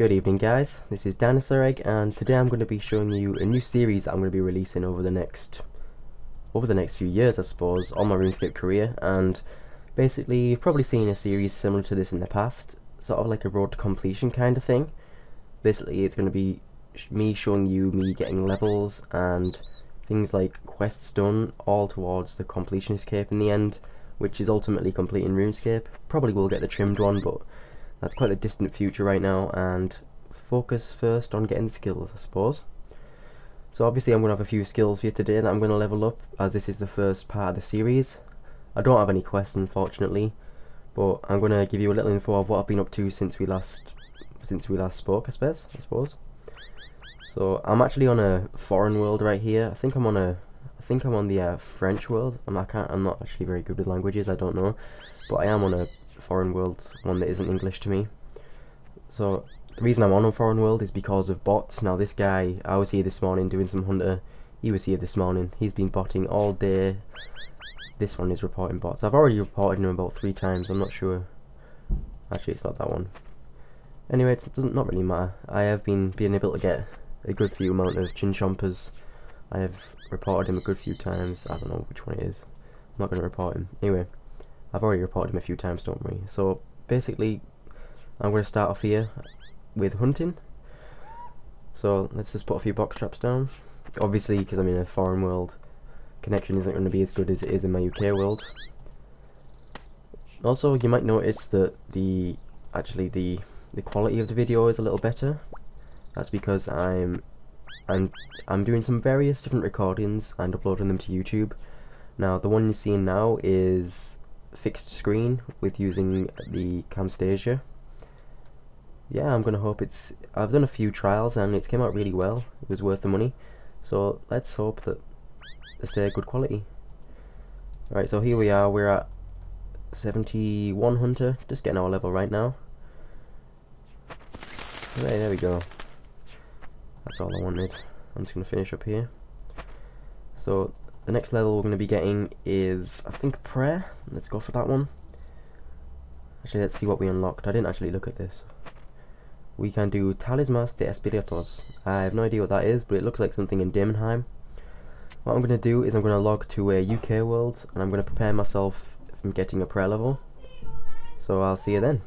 Good evening guys, this is Dinosaur and today I'm going to be showing you a new series that I'm going to be releasing over the next few years, I suppose, on my RuneScape career. And basically you've probably seen a series similar to this in the past, sort of like a road to completion kind of thing. Basically it's going to be me showing you me getting levels and things like quests done, all towards the completion escape in the end, which is ultimately completing RuneScape. Probably will get the trimmed one, but that's quite a distant future right now, and focus first on getting the skills, I suppose. So obviously I'm going to have a few skills for you today that I'm going to level up, as this is the first part of the series. I don't have any quests unfortunately, but I'm going to give you a little info of what I've been up to since we last spoke, I suppose. So I'm actually on a foreign world right here. I think I'm on the French world. I'm not actually very good with languages, I don't know, but I am on a foreign world, one that isn't English to me. So the reason I'm on a foreign world is because of bots. Now this guy, I was here this morning doing some hunter, he was here this morning, he's been botting all day. This one is reporting bots. I've already reported him about 3 times, I'm not sure. Actually it's not that one. Anyway, it doesn't not really matter. I have been able to get a good few amount of chin chompers. I have reported him a good few times. I don't know which one it is. I'm not going to report him. Anyway, I've already reported him a few times, don't worry. So basically I'm going to start off here with hunting. So let's just put a few box traps down. Obviously, because I'm in a foreign world, connection isn't going to be as good as it is in my UK world. Also, you might notice that the quality of the video is a little better. That's because I'm doing some various different recordings and uploading them to YouTube. Now the one you're seeing now is fixed screen with using the Camtasia. Yeah, I'm gonna hope I've done a few trials and it's came out really well. It was worth the money, so let's hope that it's good quality. Right, so here we are, we're at 71 hunter, just getting our level right now. Right, there we go. That's all I wanted. I'm just gonna finish up here. So the next level we're going to be getting is, I think, prayer. Let's go for that one. Actually, let's see what we unlocked. I didn't actually look at this. We can do Talismas de Espíritus. I have no idea what that is, but it looks like something in Daemonheim. What I'm going to do is I'm going to log to a UK world, and I'm going to prepare myself from getting a prayer level. So I'll see you then.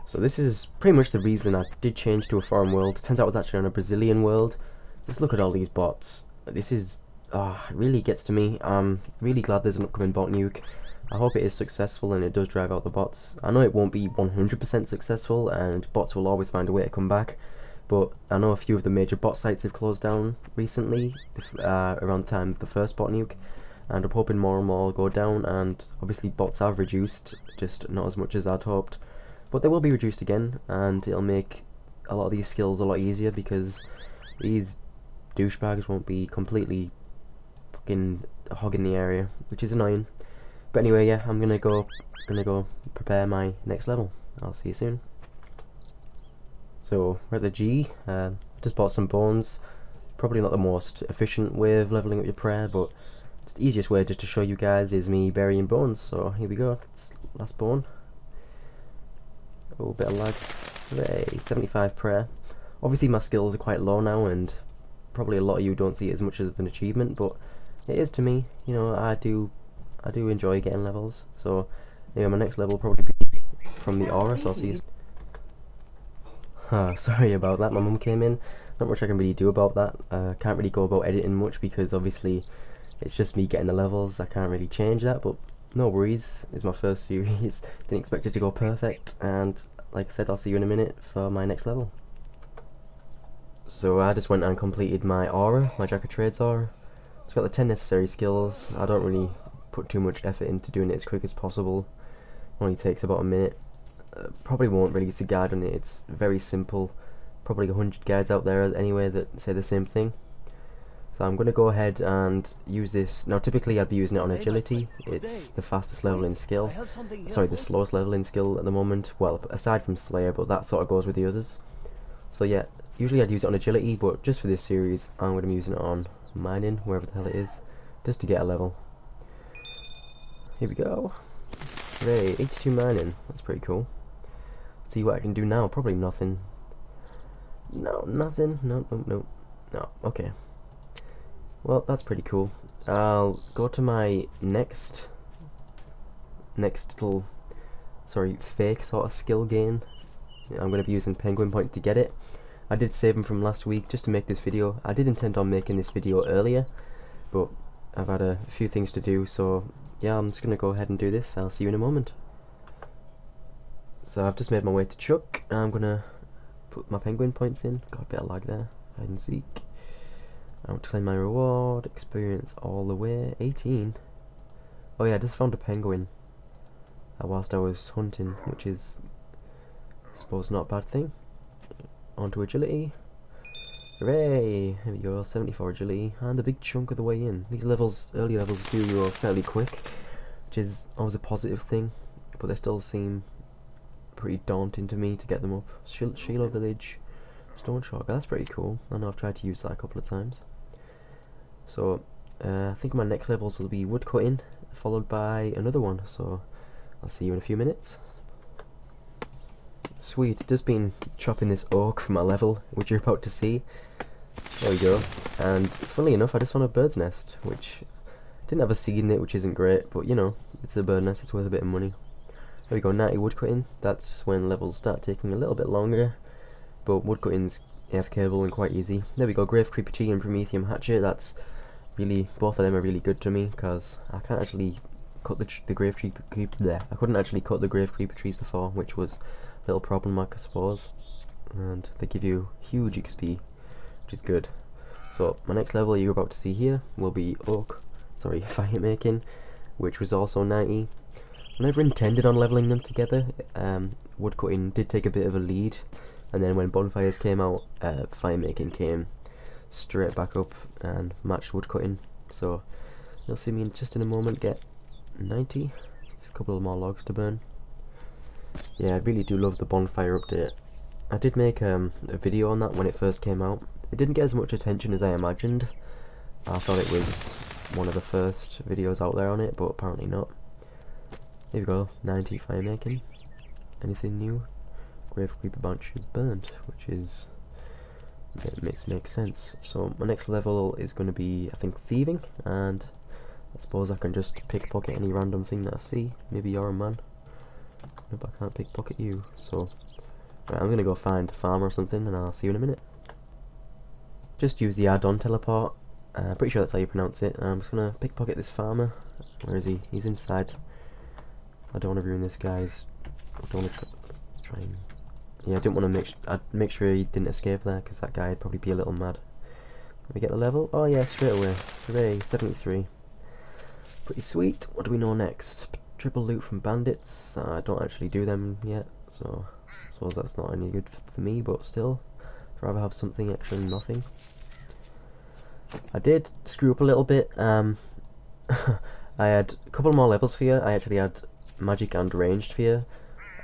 So this is pretty much the reason I did change to a foreign world. It turns out I was actually on a Brazilian world. Just look at all these bots. This is it really gets to me. I'm really glad there's an upcoming bot nuke. I hope it is successful and it does drive out the bots. I know it won't be 100% successful and bots will always find a way to come back, but I know a few of the major bot sites have closed down recently, around the time of the first bot nuke, and I'm hoping more and more will go down, and obviously bots have reduced, just not as much as I'd hoped, but they will be reduced again, and it'll make a lot of these skills a lot easier because these douchebags won't be completely fucking hogging the area, which is annoying. But anyway, yeah, I'm gonna go prepare my next level. I'll see you soon. So we're at the G. Just bought some bones. Probably not the most efficient way of leveling up your prayer, but it's the easiest way just to show you guys is me burying bones. So here we go. It's last bone. Oh, bit of lag. Hooray, 75 prayer. Obviously my skills are quite low now, and probably a lot of you don't see it as much as an achievement, but it is to me. You know, I do enjoy getting levels. So yeah, my next level will probably be from the aura, so I'll see you. Sorry about that, my mum came in. Not much I can really do about that. Can't really go about editing much because obviously it's just me getting the levels. I can't really change that, but no worries. It's my first series. Didn't expect it to go perfect, and like I said, I'll see you in a minute for my next level. So I just went and completed my aura, my Jack of Trades aura. It's got the 10 necessary skills. I don't really put too much effort into doing it as quick as possible. Only takes about a minute. Probably won't release a guide on it. It's very simple. Probably 100 guides out there anyway that say the same thing. So I'm going to go ahead and use this. Now typically I'd be using it on agility. It's the fastest level in skill. Sorry, the slowest level in skill at the moment. Well, aside from Slayer, but that sort of goes with the others. So yeah, usually I'd use it on agility, but just for this series I'm going to be using it on mining, wherever the hell it is, just to get a level. Here we go. Hooray, 82 mining, that's pretty cool. see what I can do now. Probably nothing. No, nothing. No, no, no. No, okay. Well, that's pretty cool. I'll go to my next little, sorry, fake sort of skill gain. I'm going to be using penguin point to get it. I did save them from last week just to make this video. I did intend on making this video earlier, but I've had a few things to do, so yeah, I'm just going to go ahead and do this. I'll see you in a moment. So I've just made my way to Chuck. I'm going to put my penguin points in. Got a bit of lag there. Hide and seek. I want to claim my reward. Experience all the way. 18. Oh yeah, I just found a penguin whilst I was hunting, which is, I suppose, not a bad thing. On to agility. Hooray! There we go, 74 agility, and a big chunk of the way in. These levels, early levels, do go fairly quick, which is always a positive thing, but they still seem pretty daunting to me to get them up. Sheila Village, Stone Shock, that's pretty cool. I know I've tried to use that a couple of times. So, I think my next levels will be woodcutting, followed by another one, so I'll see you in a few minutes. Sweet, just been chopping this oak for my level, which you're about to see. There we go. And funnily enough, I just found a bird's nest, which didn't have a seed in it, which isn't great, but you know, it's a bird nest, it's worth a bit of money. There we go, 90 woodcutting. That's when levels start taking a little bit longer, but woodcutting's AFKable and quite easy. There we go, Grave Creeper Tree and Prometheum Hatchet. That's really, both of them are really good to me, because I can't actually cut the grave creeper there. I couldn't actually cut the grave creeper trees before, which was a little problematic, I suppose. And they give you huge XP, which is good. So my next level you're about to see here will be fire making, which was also 90. I never intended on leveling them together. Woodcutting did take a bit of a lead, and then when bonfires came out, fire making came straight back up and matched woodcutting. So you'll see me just in a moment get 90. A couple of more logs to burn. Yeah, I really do love the bonfire update. I did make a video on that when it first came out. It didn't get as much attention as I imagined. I thought it was one of the first videos out there on it, but apparently not. Here we go, 90 fire making. Anything new? Grave Creeper Bunch is burned, which is makes sense. So my next level is going to be, I think, thieving, and I suppose I can just pickpocket any random thing that I see. Maybe you're a man. Nope, I can't pickpocket you. So right, I'm going to go find a farmer or something, and I'll see you in a minute. Just use the add-on teleport. Pretty sure that's how you pronounce it. I'm just going to pickpocket this farmer. Where is he? He's inside. I don't want to ruin this guy's. I don't want to try and. Yeah, I didn't want to I'd make sure he didn't escape there, because that guy would probably be a little mad. Let me get the level. Oh yeah, straight away. Hooray, 73. Pretty sweet. What do we know next? Triple loot from bandits. I don't actually do them yet, so I suppose that's not any good for me, but still, I'd rather have something extra than nothing. I did screw up a little bit. I had a couple more levels for you. I actually had magic and ranged for you.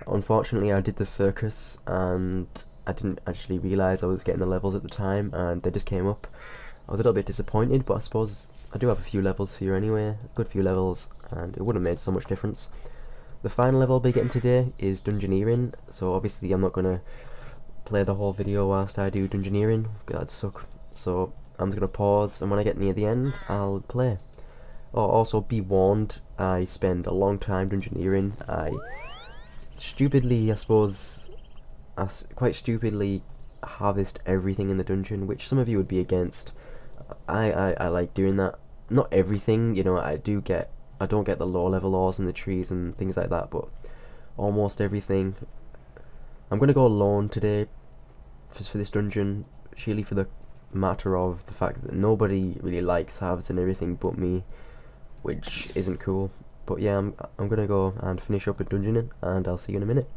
Unfortunately, I did the circus and I didn't actually realise I was getting the levels at the time, and they just came up. I was a little bit disappointed, but I suppose I do have a few levels for you anyway, a good few levels, and it wouldn't have made so much difference. The final level I'll be getting today is Dungeoneering, so obviously I'm not going to play the whole video whilst I do Dungeoneering, that'd suck. So I'm just going to pause, and when I get near the end, I'll play. Oh, also be warned, I spend a long time Dungeoneering. I stupidly, I suppose, quite stupidly harvest everything in the dungeon, which some of you would be against. I like doing that. Not everything, you know, I don't get the low level ores in the trees and things like that, but almost everything. I'm gonna go alone today for this dungeon, surely for the matter of the fact that nobody really likes harvesting everything but me, which isn't cool. But yeah, I'm gonna go and finish up with dungeoning, and I'll see you in a minute.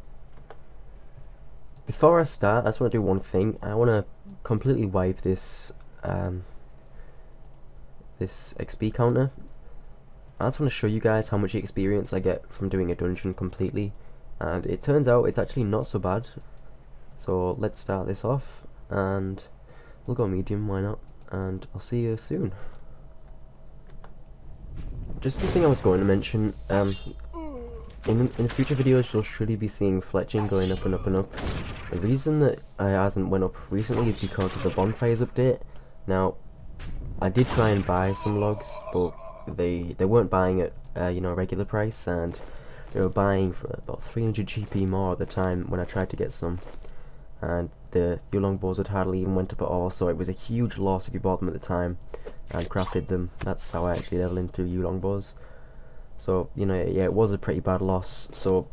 Before I start, I just want to do one thing. I want to completely wipe this this XP counter. I just want to show you guys how much experience I get from doing a dungeon completely, and it turns out it's actually not so bad. So let's start this off, and we'll go medium, why not, and I'll see you soon. Just something I was going to mention, in future videos you'll surely be seeing fletching going up and up and up. The reason that it hasn't went up recently is because of the bonfires update. Now, I did try and buy some logs, but they weren't buying at you know, regular price, and they were buying for about 300 GP more at the time when I tried to get some. And the Yulong bows had hardly even went up at all, so it was a huge loss if you bought them at the time and crafted them. That's how I actually leveled into Yulong bows. So, you know, yeah, it was a pretty bad loss, so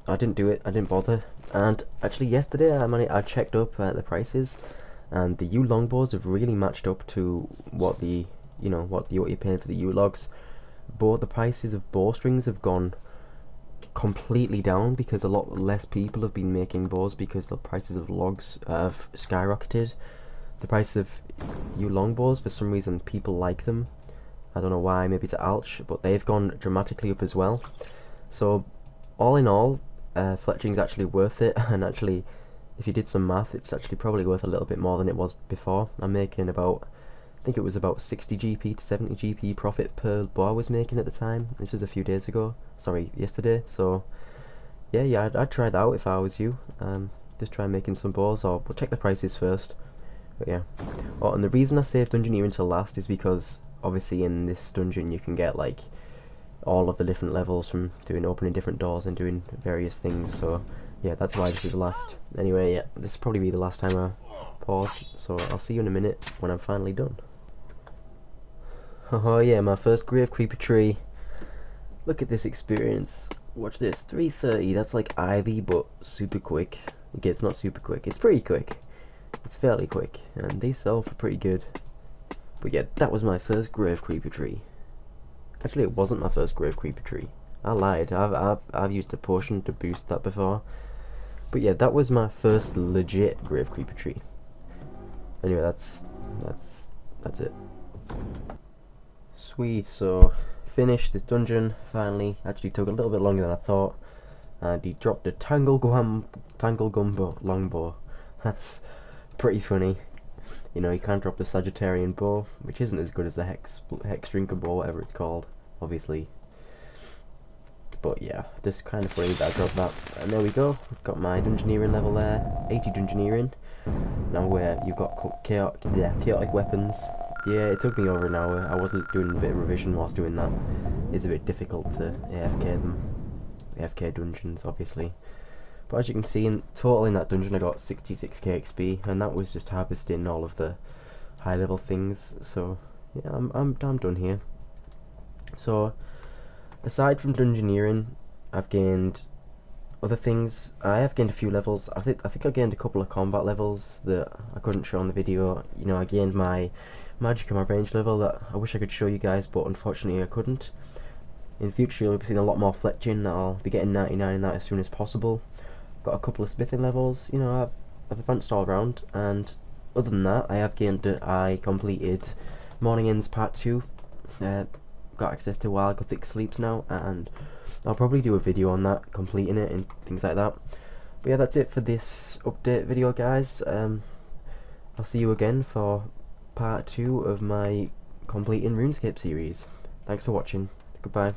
I didn't do it, I didn't bother. And actually yesterday I checked up the prices, and the U longbows have really matched up to what the, you know, what you're paying for the U logs. But the prices of bowstrings have gone completely down because a lot less people have been making bows because the prices of logs have skyrocketed. The price of U longbows, for some reason people like them. I don't know why, maybe it's Alch, but they've gone dramatically up as well. So all in all, fletching's actually worth it, and actually if you did some math, it's actually probably worth a little bit more than it was before. I'm making about, I think it was about 60 GP to 70 GP profit per bow I was making at the time. This was a few days ago, sorry, yesterday. So yeah, I'd try that out if I was you. Just try making some bows, or we'll check the prices first. But yeah. Oh, and the reason I saved Dungeoneer until last is because obviously in this dungeon you can get like all of the different levels from opening different doors and doing various things, so yeah, that's why this is last. Anyway, yeah, this will probably be the last time I pause, so I'll see you in a minute when I'm finally done. Oh yeah, my first grave creeper tree. Look at this experience. Watch this, 330, that's like Ivy but super quick. Okay, it's not super quick, it's pretty quick. It's fairly quick, and they sell for pretty good. But yeah, that was my first grave creeper tree. Actually, it wasn't my first grave creeper tree. I lied. I've used a potion to boost that before. But yeah, that was my first legit grave creeper tree. Anyway, that's it. Sweet. So finished this dungeon finally. Actually took a little bit longer than I thought. And he dropped a Tangle Gumbo longbow. That's pretty funny. You know, you can't drop the Sagittarian bow, which isn't as good as the Hex Drinker bow, whatever it's called, obviously. But yeah, just kind of funny that I dropped that. And there we go, got my Dungeoneering level there, 80 Dungeoneering. Now where you've got chaotic weapons. Yeah, it took me over an hour. I wasn't doing a bit of revision whilst doing that. It's a bit difficult to AFK them. AFK dungeons, obviously. But as you can see, in total in that dungeon I got 66k XP, and that was just harvesting all of the high level things. So yeah, I'm done here. So aside from Dungeoneering, I've gained other things. I have gained a few levels. I think I gained a couple of combat levels that I couldn't show in the video. You know, I gained my magic and my range level that I wish I could show you guys, but unfortunately I couldn't. In future you'll be seeing a lot more fletching. I'll be getting 99 in that as soon as possible. Got a couple of smithing levels, you know, I've advanced all around, and other than that, I completed Morning Ends Part 2, got access to Wild Gothic Sleeps now, and I'll probably do a video on that, completing it and things like that. But yeah, that's it for this update video, guys. I'll see you again for Part 2 of my completing RuneScape series. Thanks for watching, goodbye.